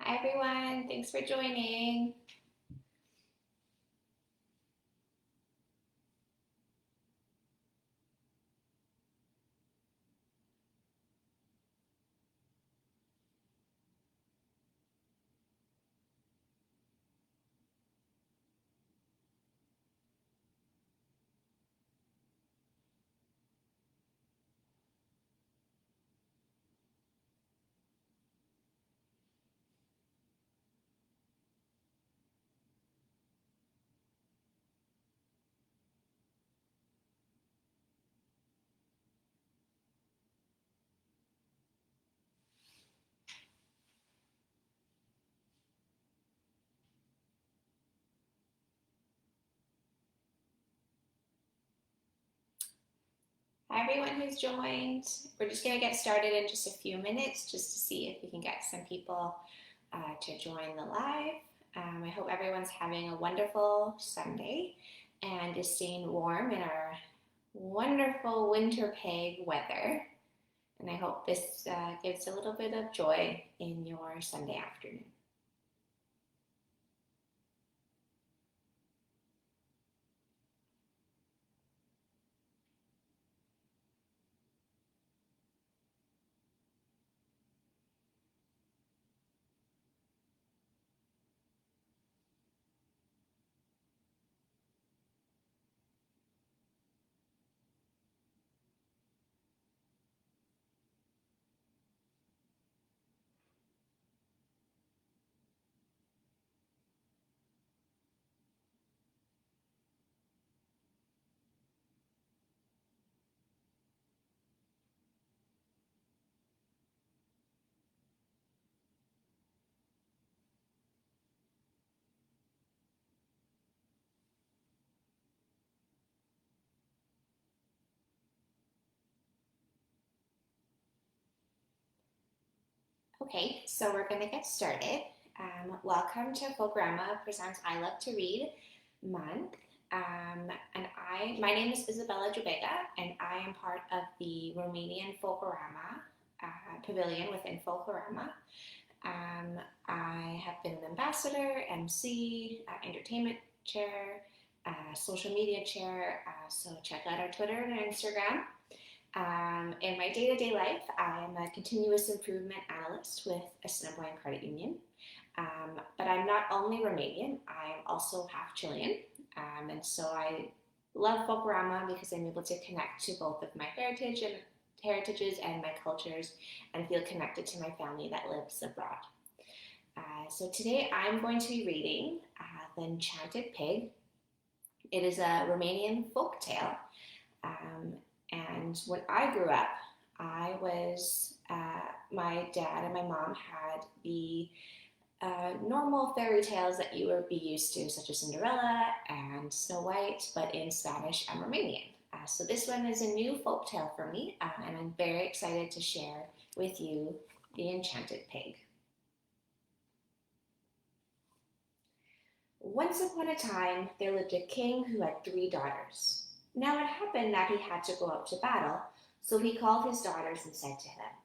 Hi everyone, thanks for joining. Hi everyone who's joined. We're just going to get started in just a few minutes just to see if we can get some people to join the live. I hope everyone's having a wonderful Sunday and is staying warm in our wonderful winter peg weather. And I hope this gives a little bit of joy in your Sunday afternoon. Okay, so we're going to get started. Welcome to Folklorama Presents I Love to Read month. My name is Isabela, and I am part of the Romanian Folklorama pavilion within Folklorama. I have been an ambassador, MC, entertainment chair, social media chair, so check out our Twitter and our Instagram. In my day-to-day life, I am a continuous improvement analyst with Assiniboine Credit Union. But I'm not only Romanian, I'm also half Chilean. And so I love Folklorama because I'm able to connect to both of my heritages and my cultures and feel connected to my family that lives abroad. So today I'm going to be reading The Enchanted Pig. It is a Romanian folk tale. And when I grew up, my dad and my mom had the normal fairy tales that you would be used to, such as Cinderella and Snow White, but in Spanish and Romanian. So this one is a new folk tale for me, and I'm very excited to share with you The Enchanted Pig. Once upon a time, there lived a king who had 3 daughters. Now it happened that he had to go out to battle, so he called his daughters and said to them,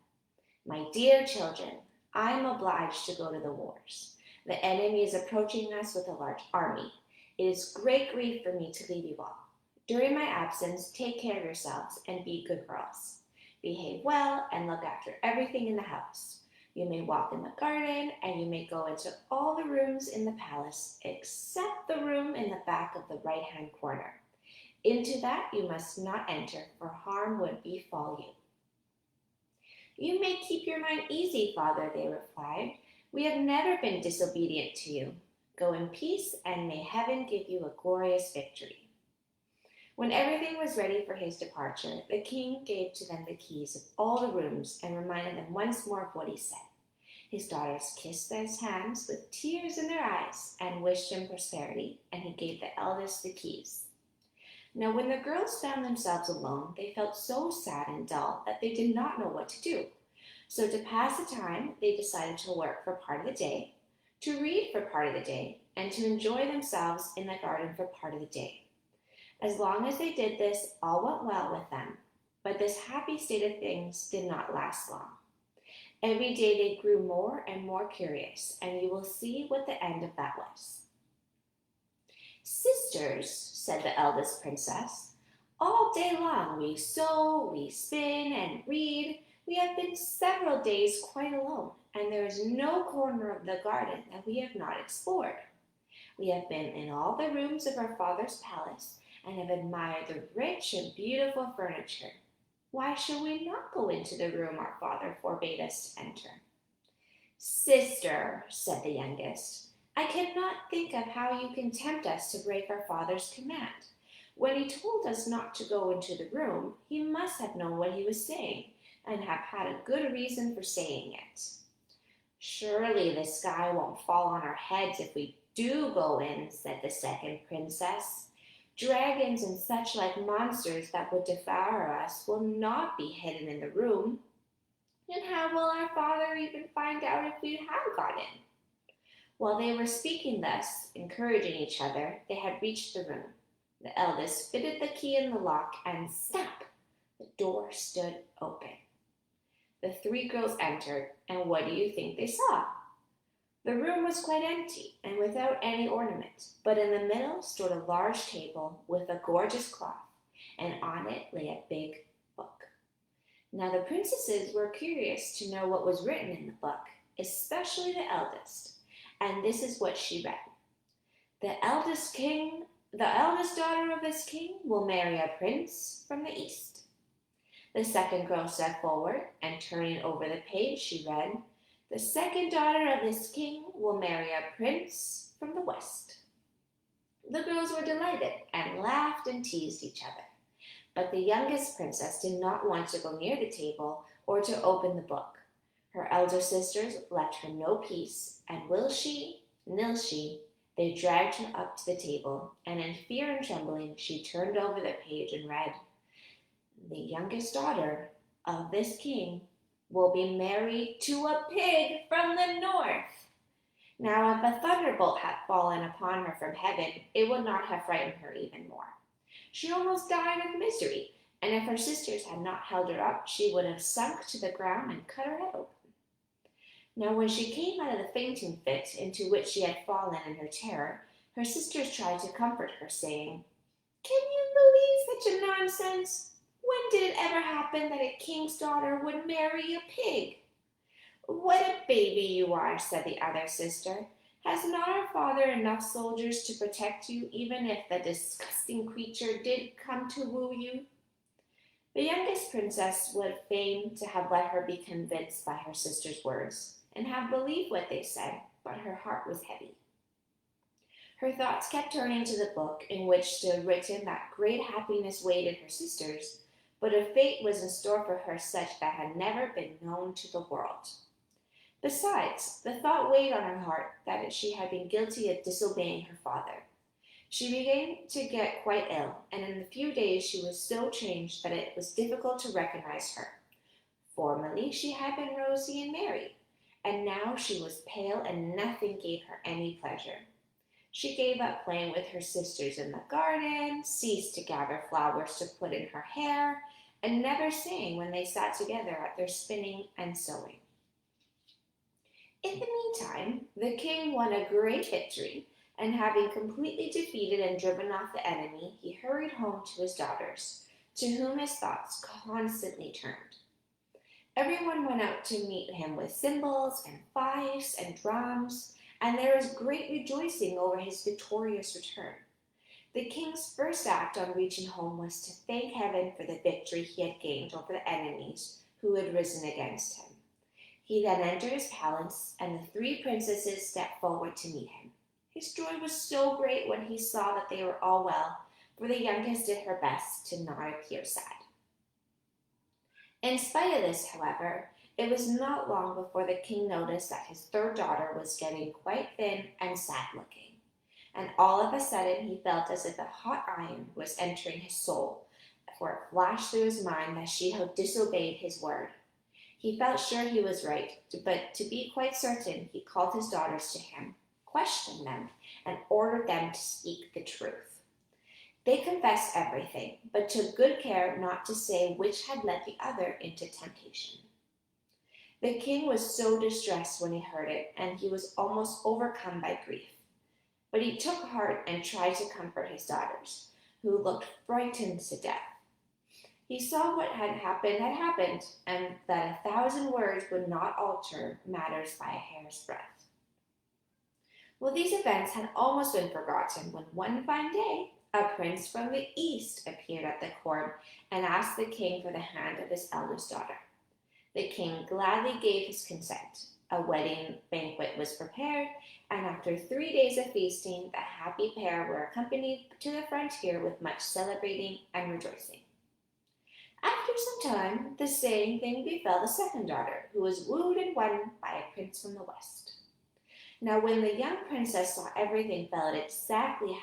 "My dear children, I am obliged to go to the wars. The enemy is approaching us with a large army. It is great grief for me to leave you all. During my absence, take care of yourselves and be good girls. Behave well and look after everything in the house. You may walk in the garden and you may go into all the rooms in the palace except the room in the back of the right-hand corner. Into that you must not enter, for harm would befall you." "You may keep your mind easy, father," they replied. "We have never been disobedient to you. Go in peace, and may heaven give you a glorious victory." When everything was ready for his departure, the king gave to them the keys of all the rooms and reminded them once more of what he said. His daughters kissed his hands with tears in their eyes and wished him prosperity, and he gave the eldest the keys. Now, when the girls found themselves alone, they felt so sad and dull that they did not know what to do. So to pass the time, they decided to work for part of the day, to read for part of the day, and to enjoy themselves in the garden for part of the day. As long as they did this, all went well with them, but this happy state of things did not last long. Every day they grew more and more curious, and you will see what the end of that was. Sisters, said the eldest princess, all day long we sew, we spin, and read. We have been several days quite alone, and there is no corner of the garden that we have not explored. We have been in all the rooms of our father's palace and have admired the rich and beautiful furniture. Why should we not go into the room our father forbade us to enter? Sister, said the youngest, I cannot think of how you can tempt us to break our father's command. When he told us not to go into the room, he must have known what he was saying and have had a good reason for saying it. Surely the sky won't fall on our heads if we do go in, said the second princess. Dragons and such like monsters that would devour us will not be hidden in the room. And how will our father even find out if we have got in? While they were speaking thus, encouraging each other, they had reached the room. The eldest fitted the key in the lock, and snap! The door stood open. The three girls entered, and what do you think they saw? The room was quite empty and without any ornament, but in the middle stood a large table with a gorgeous cloth, and on it lay a big book. Now the princesses were curious to know what was written in the book, especially the eldest, and this is what she read. The eldest daughter of this king will marry a prince from the east. The second girl stepped forward, and turning over the page, she read, the second daughter of this king will marry a prince from the west. The girls were delighted and laughed and teased each other. But the youngest princess did not want to go near the table or to open the book. Her elder sisters left her no peace, and will she, nil she, they dragged her up to the table, and in fear and trembling she turned over the page and read, the youngest daughter of this king will be married to a pig from the north. Now, if a thunderbolt had fallen upon her from heaven, it would not have frightened her even more. She almost died of misery, and if her sisters had not held her up, she would have sunk to the ground and cut her head open. Now, when she came out of the fainting fit into which she had fallen in her terror, her sisters tried to comfort her, saying, can you believe such a nonsense? When did it ever happen that a king's daughter would marry a pig? What a baby you are, said the other sister. Has not our father enough soldiers to protect you, even if the disgusting creature did come to woo you? The youngest princess would fain to have let her be convinced by her sister's words, and have believed what they said, but her heart was heavy. Her thoughts kept turning to the book in which stood written that great happiness waited her sisters, but a fate was in store for her such that had never been known to the world. Besides, the thought weighed on her heart that she had been guilty of disobeying her father. She began to get quite ill, and in a few days she was so changed that it was difficult to recognize her. Formerly she had been rosy and merry, and now she was pale and nothing gave her any pleasure. She gave up playing with her sisters in the garden, ceased to gather flowers to put in her hair, and never sang when they sat together at their spinning and sewing. In the meantime, the king won a great victory, and having completely defeated and driven off the enemy, he hurried home to his daughters, to whom his thoughts constantly turned. Everyone went out to meet him with cymbals and fifes and drums, and there was great rejoicing over his victorious return. The king's first act on reaching home was to thank heaven for the victory he had gained over the enemies who had risen against him. He then entered his palace, and the three princesses stepped forward to meet him. His joy was so great when he saw that they were all well, for the youngest did her best to not appear sad. In spite of this, however, it was not long before the king noticed that his third daughter was getting quite thin and sad-looking, and all of a sudden he felt as if a hot iron was entering his soul, for it flashed through his mind that she had disobeyed his word. He felt sure he was right, but to be quite certain, he called his daughters to him, questioned them, and ordered them to speak the truth. They confessed everything, but took good care not to say which had led the other into temptation. The king was so distressed when he heard it, and he was almost overcome by grief. But he took heart and tried to comfort his daughters, who looked frightened to death. He saw what had happened, and that 1,000 words would not alter matters by a hair's breadth. Well, these events had almost been forgotten when one fine day a prince from the east appeared at the court and asked the king for the hand of his eldest daughter. The king gladly gave his consent. A wedding banquet was prepared, and after 3 days of feasting, the happy pair were accompanied to the frontier with much celebrating and rejoicing. After some time, the same thing befell the second daughter, who was wooed and won by a prince from the west. Now, when the young princess saw everything fell out exactly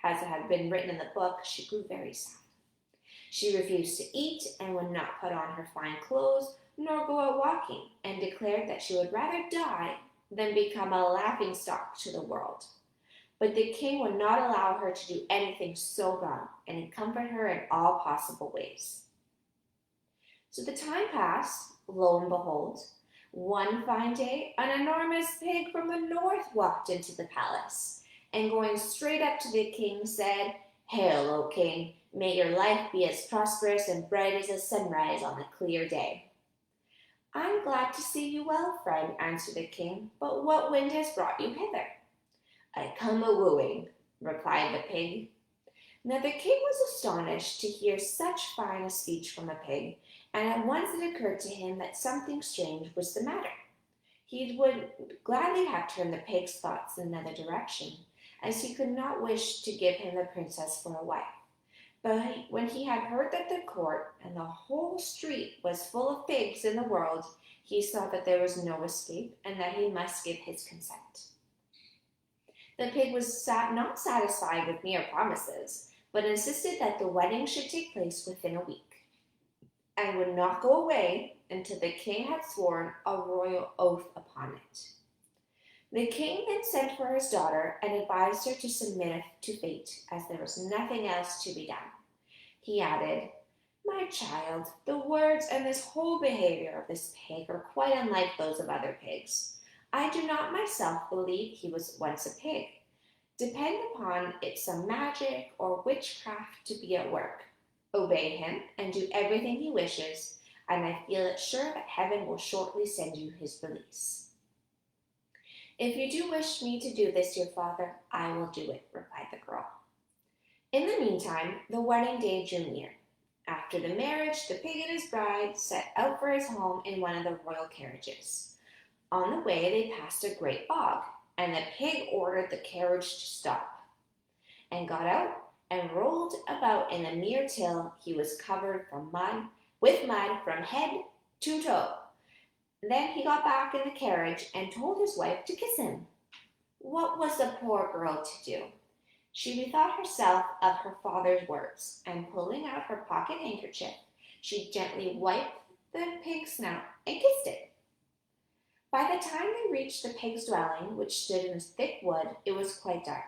as it had been written in the book, she grew very sad. She refused to eat and would not put on her fine clothes nor go out walking, and declared that she would rather die than become a laughingstock to the world. But the king would not allow her to do anything so wrong, and he comforted her in all possible ways. So the time passed. Lo and behold, one fine day, an enormous pig from the north walked into the palace, and going straight up to the king said, "Hail, O king, may your life be as prosperous and bright as the sunrise on a clear day." "I'm glad to see you well, friend," answered the king, "but what wind has brought you hither?" "I come a-wooing," replied the pig. Now the king was astonished to hear such fine a speech from a pig, and at once it occurred to him that something strange was the matter. He would gladly have turned the pig's thoughts in another direction, as he could not wish to give him the princess for a wife. But when he had heard that the court and the whole street was full of pigs in the world, he saw that there was no escape, and that he must give his consent. The pig was not satisfied with mere promises, but insisted that the wedding should take place within a week, and would not go away until the king had sworn a royal oath upon it. The king then sent for his daughter and advised her to submit to fate, as there was nothing else to be done. He added, "My child, the words and this whole behavior of this pig are quite unlike those of other pigs. I do not myself believe he was once a pig. Depend upon it some magic or witchcraft to be at work. Obey him and do everything he wishes, and I feel it sure that heaven will shortly send you his release." "If you do wish me to do this, your father, I will do it," replied the girl. In the meantime, the wedding day drew near. After the marriage, the pig and his bride set out for his home in one of the royal carriages. On the way, they passed a great bog, and the pig ordered the carriage to stop, and got out and rolled about in a mere till he was covered with mud from head to toe. Then he got back in the carriage and told his wife to kiss him. What was the poor girl to do? She bethought herself of her father's words, and pulling out her pocket handkerchief, she gently wiped the pig's snout and kissed it. By the time they reached the pig's dwelling, which stood in a thick wood, it was quite dark.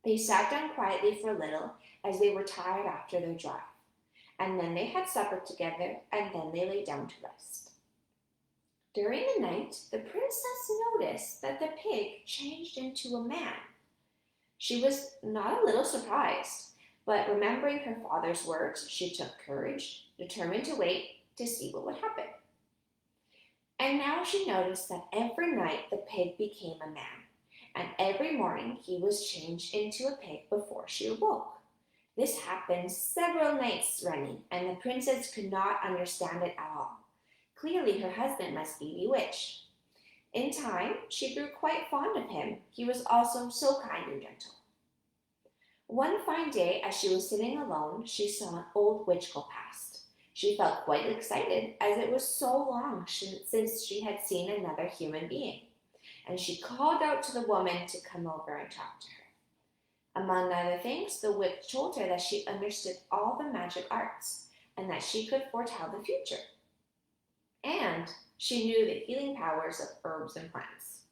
They sat down quietly for a little, as they were tired after their drive, and then they had supper together, and then they lay down to rest. During the night, the princess noticed that the pig changed into a man. She was not a little surprised, but remembering her father's words, she took courage, determined to wait to see what would happen. And now she noticed that every night the pig became a man, and every morning he was changed into a pig before she awoke. This happened several nights running, and the princess could not understand it at all. Clearly her husband must be bewitched. In time, she grew quite fond of him. He was also so kind and gentle. One fine day, as she was sitting alone, she saw an old witch go past. She felt quite excited, as it was so long since she had seen another human being, and she called out to the woman to come over and talk to her. Among other things, the witch told her that she understood all the magic arts, and that she could foretell the future. And she knew the healing powers of herbs and plants.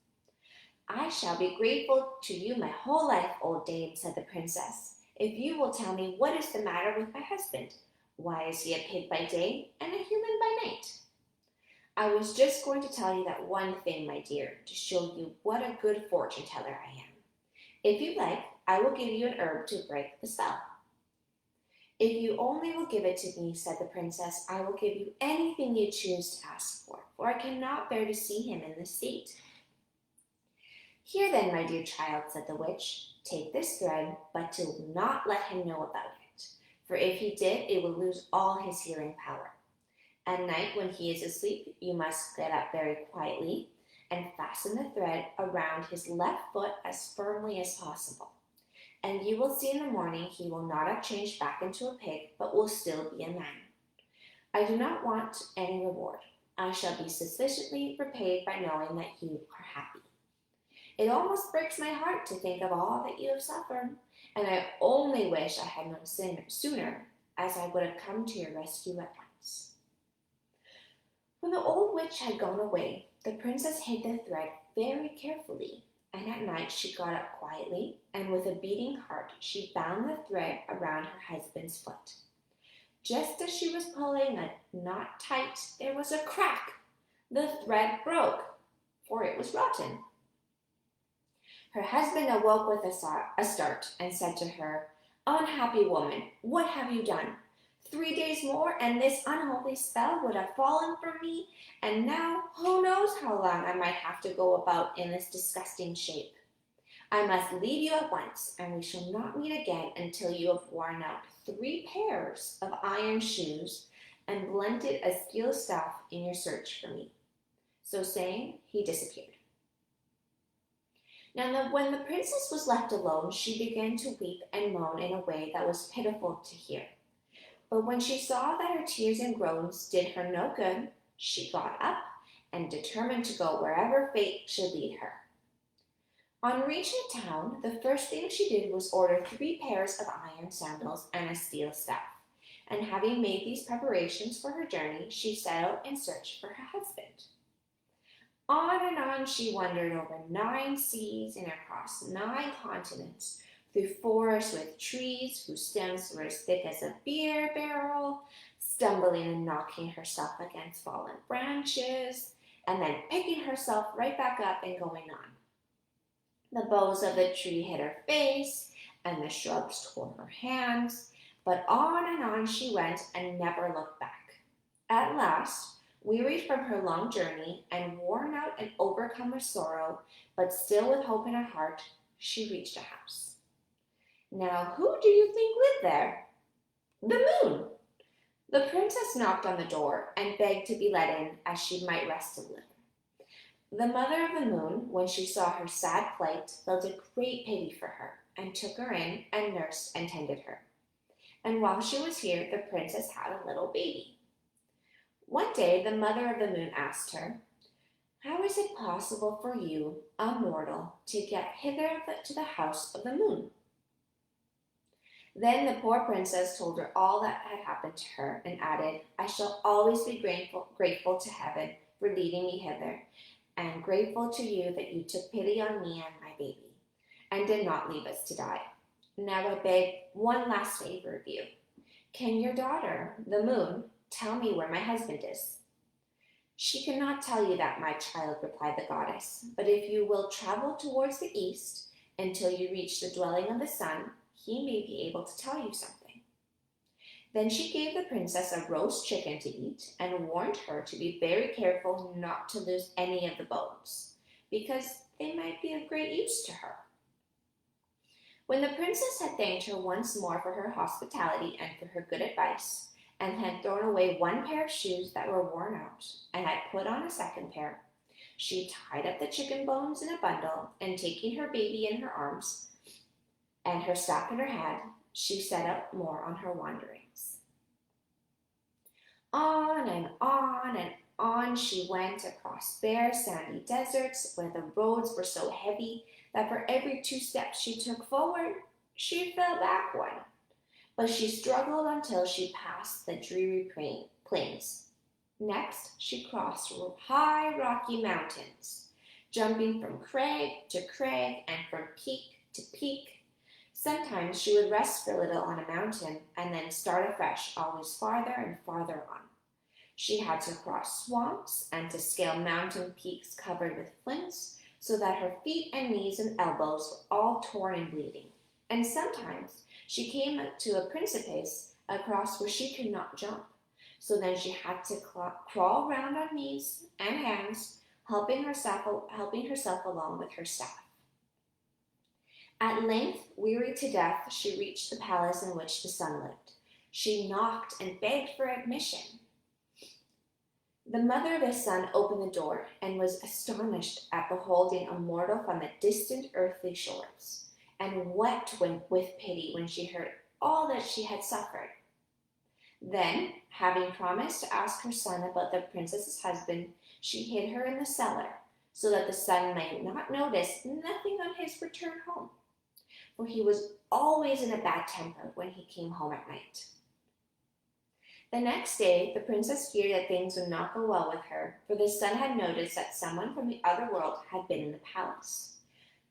"I shall be grateful to you my whole life, old dame," said the princess, "if you will tell me what is the matter with my husband. Why is he a pig by day and a human by night?" I was just going to tell you that one thing, my dear, to show you what a good fortune teller I am. If you like, I will give you an herb to break the spell." "If you only will give it to me," said the princess, "I will give you anything you choose to ask for I cannot bear to see him in this state." "Here then, my dear child," said the witch, "take this thread, but do not let him know about it, for if he did, it will lose all his hearing power. At night, when he is asleep, you must get up very quietly and fasten the thread around his left foot as firmly as possible. And you will see in the morning he will not have changed back into a pig, but will still be a man. I do not want any reward. I shall be sufficiently repaid by knowing that you are happy. It almost breaks my heart to think of all that you have suffered, and I only wish I had known sooner, as I would have come to your rescue at once." When the old witch had gone away, the princess hid the thread very carefully, and at night she got up quietly, and with a beating heart she bound the thread around her husband's foot. Just as she was pulling a knot tight, there was a crack. The thread broke, for it was rotten. Her husband awoke with a start and said to her, "Unhappy woman, what have you done? 3 days more and this unholy spell would have fallen from me, and now who knows how long I might have to go about in this disgusting shape. I must leave you at once, and we shall not meet again until you have worn out 3 pairs of iron shoes and blunted a steel staff in your search for me." So saying, he disappeared. Now, when the princess was left alone, she began to weep and moan in a way that was pitiful to hear. But when she saw that her tears and groans did her no good, she got up and determined to go wherever fate should lead her. On reaching town, the first thing she did was order 3 pairs of iron sandals and a steel staff, and having made these preparations for her journey, she set out in search for her husband. On and on she wandered over 9 seas and across 9 continents, through forests with trees whose stems were as thick as a beer barrel, stumbling and knocking herself against fallen branches, and then picking herself right back up and going on. The boughs of the tree hit her face, and the shrubs tore her hands, but on and on she went and never looked back. At last, wearied from her long journey and worn out and overcome with sorrow, but still with hope in her heart, she reached a house. Now, who do you think lived there? The moon! The princess knocked on the door and begged to be let in, as she might rest a little. The mother of the moon, when she saw her sad plight, felt a great pity for her, and took her in and nursed and tended her. And while she was here, the princess had a little baby. One day, the mother of the moon asked her, "How is it possible for you, a mortal, to get hither to the house of the moon?" Then the poor princess told her all that had happened to her, and added, "I shall always be grateful to heaven for leading me hither, and grateful to you that you took pity on me and my baby, and did not leave us to die. Now I beg one last favor of you. Can your daughter, the moon, tell me where my husband is?" "She cannot tell you that, my child," replied the goddess, "but if you will travel towards the east until you reach the dwelling of the sun, he may be able to tell you something." Then she gave the princess a roast chicken to eat, and warned her to be very careful not to lose any of the bones, because they might be of great use to her. When the princess had thanked her once more for her hospitality and for her good advice, and had thrown away 1 pair of shoes that were worn out, and had put on a 2nd pair, she tied up the chicken bones in a bundle, and taking her baby in her arms and her staff in her hand, she set out more on her wanderings. On and on and on she went across bare sandy deserts where the roads were so heavy that for every 2 steps she took forward, she fell back 1. But she struggled until she passed the dreary plains. Next, she crossed high rocky mountains, jumping from crag to crag and from peak to peak. Sometimes she would rest for a little on a mountain and then start afresh, always farther and farther on. She had to cross swamps and to scale mountain peaks covered with flints, so that her feet and knees and elbows were all torn and bleeding. And sometimes she came to a precipice across where she could not jump. So then she had to crawl round on knees and hands, helping herself along with her staff. At length, wearied to death, she reached the palace in which the sun lived. She knocked and begged for admission. The mother of the sun opened the door and was astonished at beholding a mortal from the distant earthly shores, and wept with pity when she heard all that she had suffered. Then, having promised to ask her son about the princess's husband, she hid her in the cellar, so that the sun might not notice nothing on his return home, for he was always in a bad temper when he came home at night. The next day, the princess feared that things would not go well with her, for the sun had noticed that someone from the other world had been in the palace.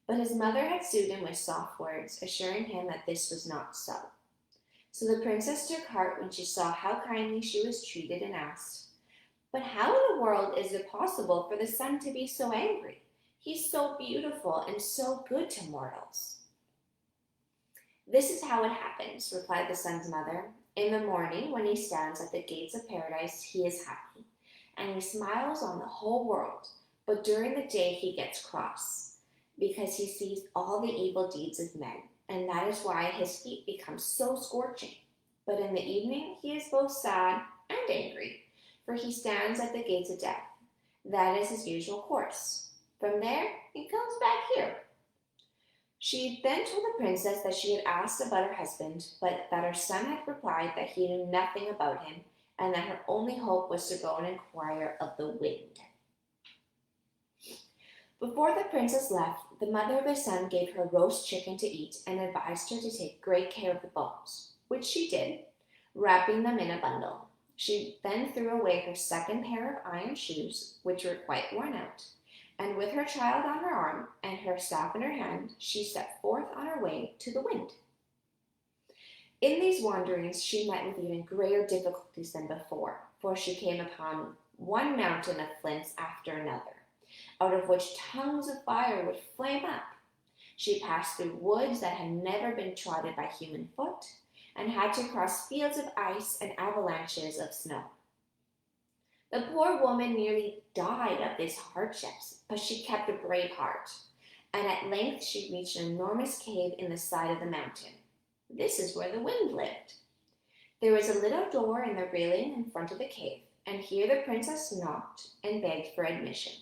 But his mother had soothed him with soft words, assuring him that this was not so. So the princess took heart when she saw how kindly she was treated and asked, "But how in the world is it possible for the sun to be so angry? He's so beautiful and so good to mortals." "This is how it happens," replied the sun's mother. "In the morning, when he stands at the gates of paradise, he is happy, and he smiles on the whole world. But during the day he gets cross, because he sees all the evil deeds of men, and that is why his feet become so scorching. But in the evening he is both sad and angry, for he stands at the gates of death. That is his usual course. From there he comes back here." She then told the princess that she had asked about her husband, but that her son had replied that he knew nothing about him, and that her only hope was to go and inquire of the wind. Before the princess left, the mother of the sun gave her roast chicken to eat and advised her to take great care of the bones, which she did, wrapping them in a bundle. She then threw away her second pair of iron shoes, which were quite worn out, and with her child on her arm and her staff in her hand, she set forth on her way to the wind. In these wanderings she met with even greater difficulties than before, for she came upon one mountain of flints after another, out of which tongues of fire would flame up. She passed through woods that had never been trodden by human foot, and had to cross fields of ice and avalanches of snow. The poor woman nearly died of these hardships, but she kept a brave heart, and at length she reached an enormous cave in the side of the mountain. This is where the wind lived. There was a little door in the railing in front of the cave, and here the princess knocked and begged for admission.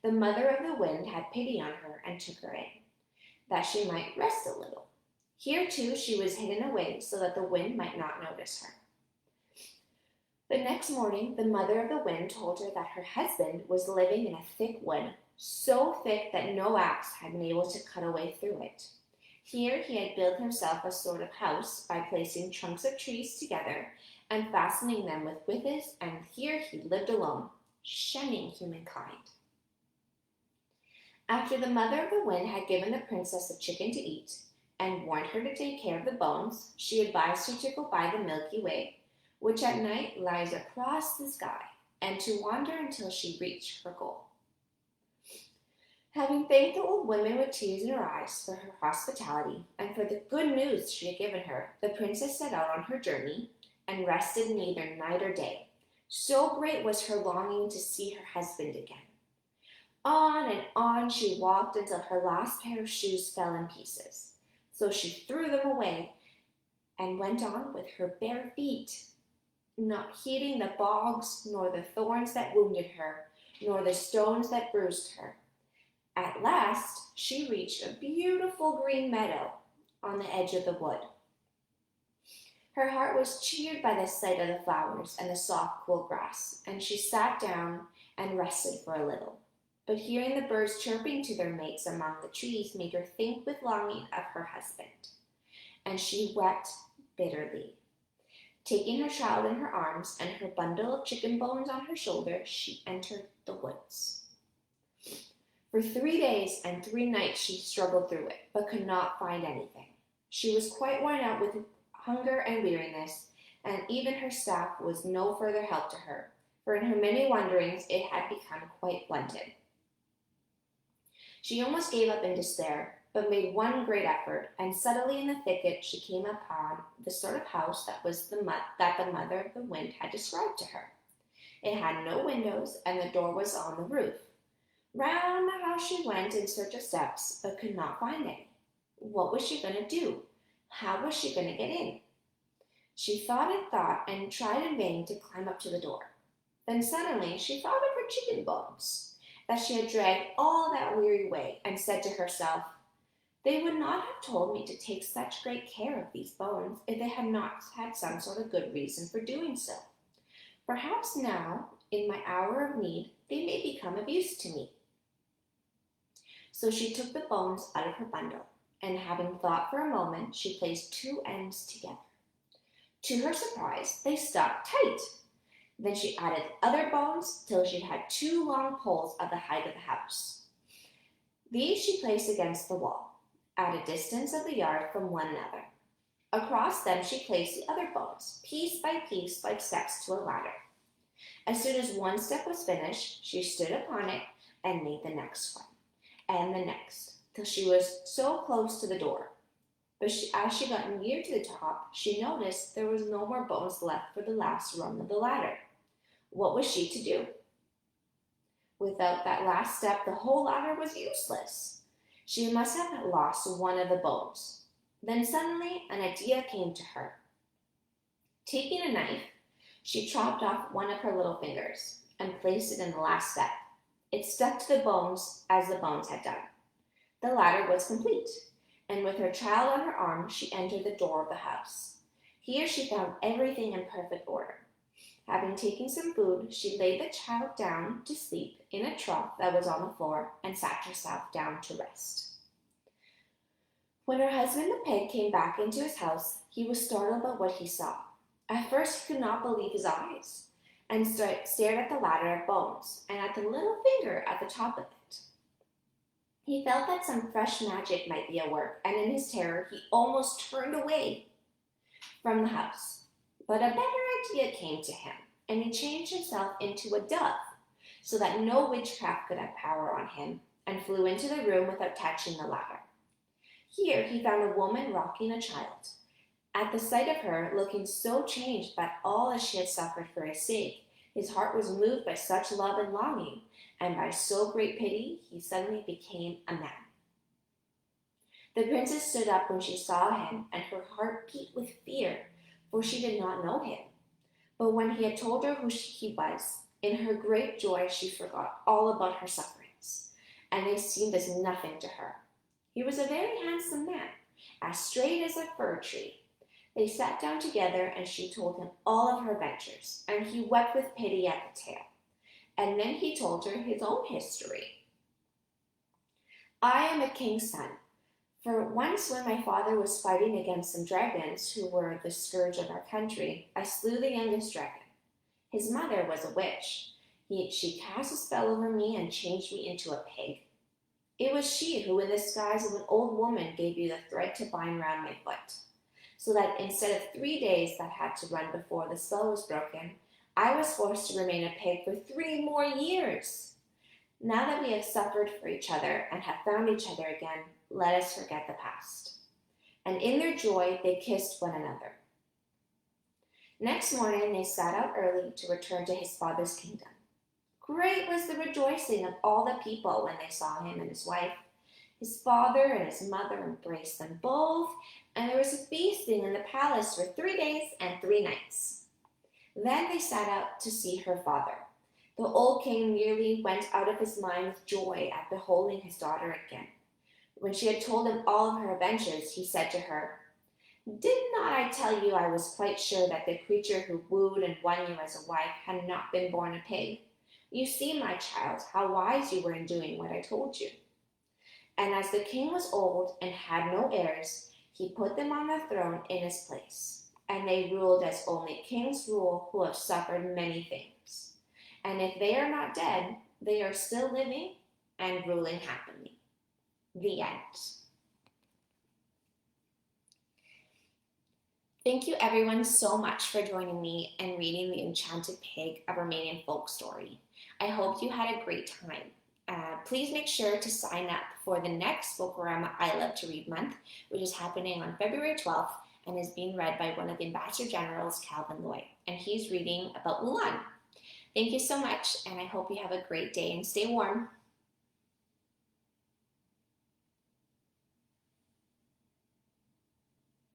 The mother of the wind had pity on her and took her in, that she might rest a little. Here, too, she was hidden away so that the wind might not notice her. The next morning, the mother of the wind told her that her husband was living in a thick wood, so thick that no axe had been able to cut a way through it. Here he had built himself a sort of house by placing trunks of trees together and fastening them with withes, and here he lived alone, shunning humankind. After the mother of the wind had given the princess a chicken to eat and warned her to take care of the bones, she advised her to go by the Milky Way, which at night lies across the sky, and to wander until she reached her goal. Having thanked the old woman with tears in her eyes for her hospitality and for the good news she had given her, the princess set out on her journey and rested neither night or day. So great was her longing to see her husband again. On and on she walked until her last pair of shoes fell in pieces. So she threw them away and went on with her bare feet, not heeding the bogs, nor the thorns that wounded her, nor the stones that bruised her. At last she reached a beautiful green meadow on the edge of the wood. Her heart was cheered by the sight of the flowers and the soft, cool grass, and she sat down and rested for a little. But hearing the birds chirping to their mates among the trees made her think with longing of her husband, and she wept bitterly. Taking her child in her arms and her bundle of chicken bones on her shoulder, she entered the woods. For 3 days and 3 nights she struggled through it, but could not find anything. She was quite worn out with hunger and weariness, and even her staff was no further help to her, for in her many wanderings it had become quite blunted. She almost gave up in despair, but made one great effort, and suddenly in the thicket she came upon the sort of house that the mother of the wind had described to her. It had no windows, and the door was on the roof. Round the house she went in search of steps, but could not find any. What was she going to do? How was she going to get in? She thought and tried in vain to climb up to the door. Then suddenly she thought of her chicken bones that she had dragged all that weary way, and said to herself, "They would not have told me to take such great care of these bones if they had not had some sort of good reason for doing so. Perhaps now, in my hour of need, they may become of use to me." So she took the bones out of her bundle, and having thought for a moment, she placed two ends together. To her surprise, they stuck tight. Then she added other bones till she had two long poles of the height of the house. These she placed against the wall, at a distance of the yard from one another. Across them she placed the other bones, piece by piece, like steps to a ladder. As soon as one step was finished, she stood upon it and made the next one, and the next, till she was so close to the door. But as she got near to the top, she noticed there was no more bones left for the last rung of the ladder. What was she to do? Without that last step, the whole ladder was useless. She must have lost one of the bones. Then suddenly an idea came to her. Taking a knife, she chopped off one of her little fingers and placed it in the last step. It stuck to the bones as the bones had done. The ladder was complete, and with her child on her arm, she entered the door of the house. Here she found everything in perfect order. Having taken some food, she laid the child down to sleep in a trough that was on the floor and sat herself down to rest. When her husband the pig came back into his house, he was startled by what he saw. At first he could not believe his eyes, and stared at the ladder of bones and at the little finger at the top of it. He felt that some fresh magic might be at work, and in his terror he almost turned away from the house. But a better idea came to him, and he changed himself into a dove, so that no witchcraft could have power on him, and flew into the room without touching the ladder. Here he found a woman rocking a child. At the sight of her, looking so changed by all that she had suffered for his sake, his heart was moved by such love and longing, and by so great pity, he suddenly became a man. The princess stood up when she saw him, and her heart beat with fear, for she did not know him. But when he had told her who he was, in her great joy she forgot all about her sufferings, and they seemed as nothing to her. He was a very handsome man, as straight as a fir tree. They sat down together, and she told him all of her adventures, and he wept with pity at the tale. And then he told her his own history. "I am a king's son. For once when my father was fighting against some dragons who were the scourge of our country, I slew the youngest dragon. His mother was a witch. She cast a spell over me and changed me into a pig. It was she who, in the disguise of an old woman, gave you the thread to bind round my foot, so that instead of 3 days that had to run before the spell was broken, I was forced to remain a pig for 3 more years. Now that we have suffered for each other and have found each other again, let us forget the past." And in their joy, they kissed one another. Next morning, they set out early to return to his father's kingdom. Great was the rejoicing of all the people when they saw him and his wife. His father and his mother embraced them both, and there was a feasting in the palace for 3 days and 3 nights. Then they set out to see her father. The old king nearly went out of his mind with joy at beholding his daughter again. When she had told him all of her adventures, he said to her, "Did not I tell you I was quite sure that the creature who wooed and won you as a wife had not been born a pig? You see, my child, how wise you were in doing what I told you." And as the king was old and had no heirs, he put them on the throne in his place. And they ruled as only kings rule who have suffered many things. And if they are not dead, they are still living and ruling happily. The end. Thank you everyone so much for joining me and reading The Enchanted Pig, a Romanian folk story. I hope you had a great time. Please make sure to sign up for the next Folklorama I Love to Read month, which is happening on February 12th and is being read by one of the Ambassador Generals, Calvin Loy, and he's reading about Mulan. Thank you so much, and I hope you have a great day and stay warm.